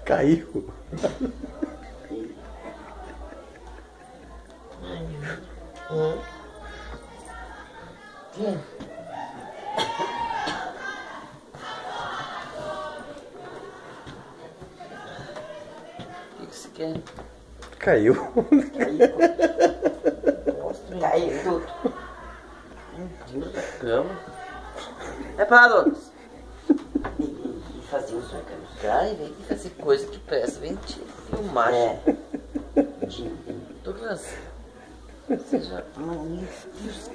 Caiu. O que você quer? Caiu. Caiu tudo. Meu Deus da cama. É para Douglas. Fazer o som, cara. Vem aqui fazer coisa que presta. Vem te filmar. Douglas. Você já... Meu Deus.